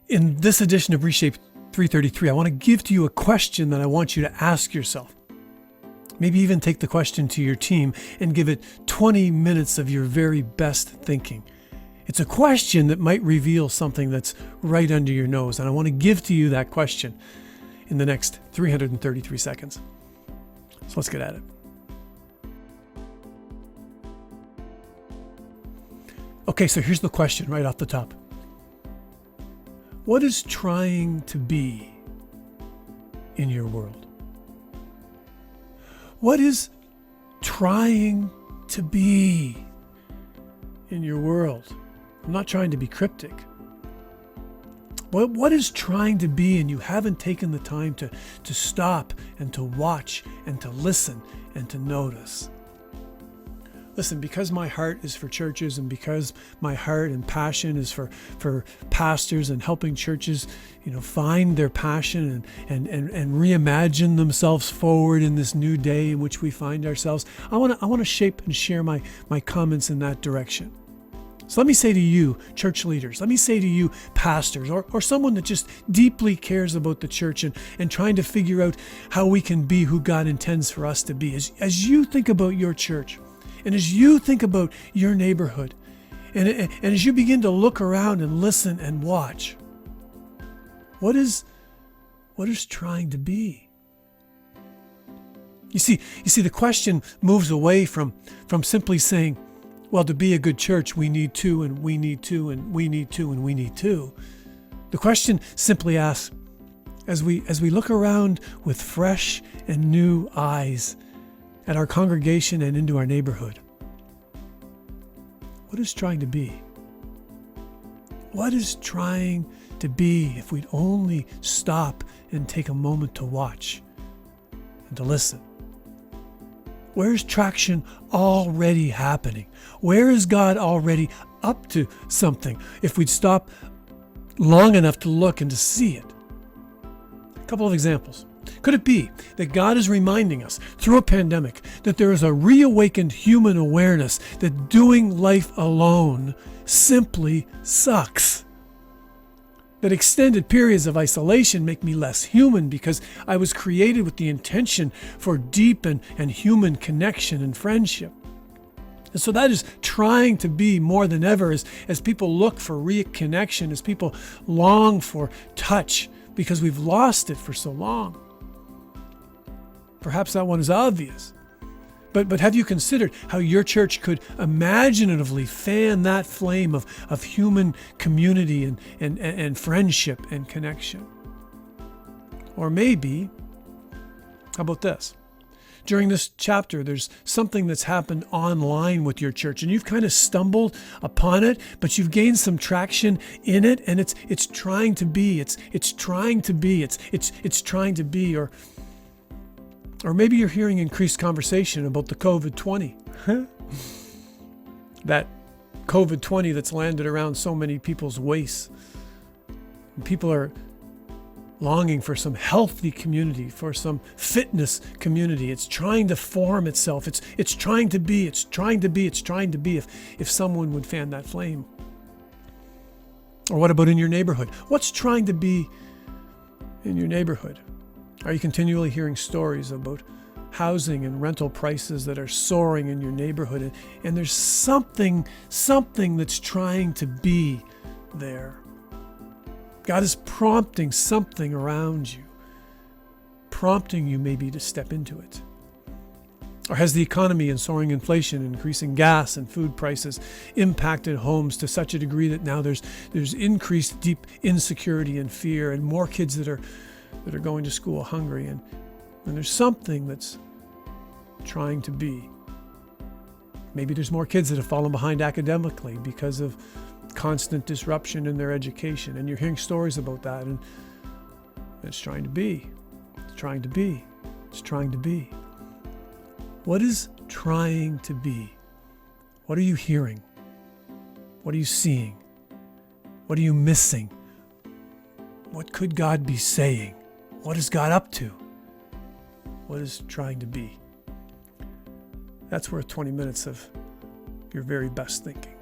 In this edition of reShape 333, I want to give to you a question that I want you to ask yourself. Maybe even take the question to your team and give it 20 minutes of your very best thinking. It's a question that might reveal something that's right under your nose, and I want to give to you that question in the next 333 seconds. So let's get at it. Okay, so here's the question right off the top. What is trying to be in your world? What is trying to be in your world? I'm not trying to be cryptic. What is trying to be, and you haven't taken the time to stop and to watch and to listen and to notice? Listen, because my heart is for churches, and because my heart and passion is for pastors and helping churches, find their passion and reimagine themselves forward in this new day in which we find ourselves, I want to shape and share my comments in that direction. So let me say to you, church leaders, let me say to you, pastors, or someone that just deeply cares about the church and trying to figure out how we can be who God intends for us to be. As you think about your church, and as you think about your neighborhood, and as you begin to look around and listen and watch, what is trying to be? You see, the question moves away from simply saying, well, to be a good church, we need to, and we need to, and we need to, and we need to. The question simply asks, as we look around with fresh and new eyes at our congregation and into our neighborhood, what is trying to be? What is trying to be if we'd only stop and take a moment to watch and to listen? Where's traction already happening? Where is God already up to something if we'd stop long enough to look and to see it? A couple of examples. Could it be that God is reminding us through a pandemic that there is a reawakened human awareness that doing life alone simply sucks? That extended periods of isolation make me less human because I was created with the intention for deep and human connection and friendship. And so that is trying to be more than ever as people look for reconnection, as people long for touch because we've lost it for so long. Perhaps that one is obvious. But have you considered how your church could imaginatively fan that flame of human community and friendship and connection? Or maybe, how about this? During this chapter, there's something that's happened online with your church, and you've kind of stumbled upon it, but you've gained some traction in it, and it's trying to be, it's trying to be, it's trying to be, or maybe you're hearing increased conversation about the COVID-20. That COVID-20 that's landed around so many people's waists. And people are longing for some healthy community, for some fitness community. It's trying to form itself. It's trying to be, if someone would fan that flame. Or what about in your neighborhood? What's trying to be in your neighborhood? Are you continually hearing stories about housing and rental prices that are soaring in your neighborhood? And there's something that's trying to be there. God is prompting something around you, prompting you maybe to step into it. Or has the economy and soaring inflation, increasing gas and food prices impacted homes to such a degree that now there's increased deep insecurity and fear, and more kids that are going to school hungry, and there's something that's trying to be. Maybe there's more kids that have fallen behind academically because of constant disruption in their education, and you're hearing stories about that, and it's trying to be. It's trying to be. It's trying to be. What is trying to be? What are you hearing? What are you seeing? What are you missing? What could God be saying? What is God up to? What is trying to be? That's worth 20 minutes of your very best thinking.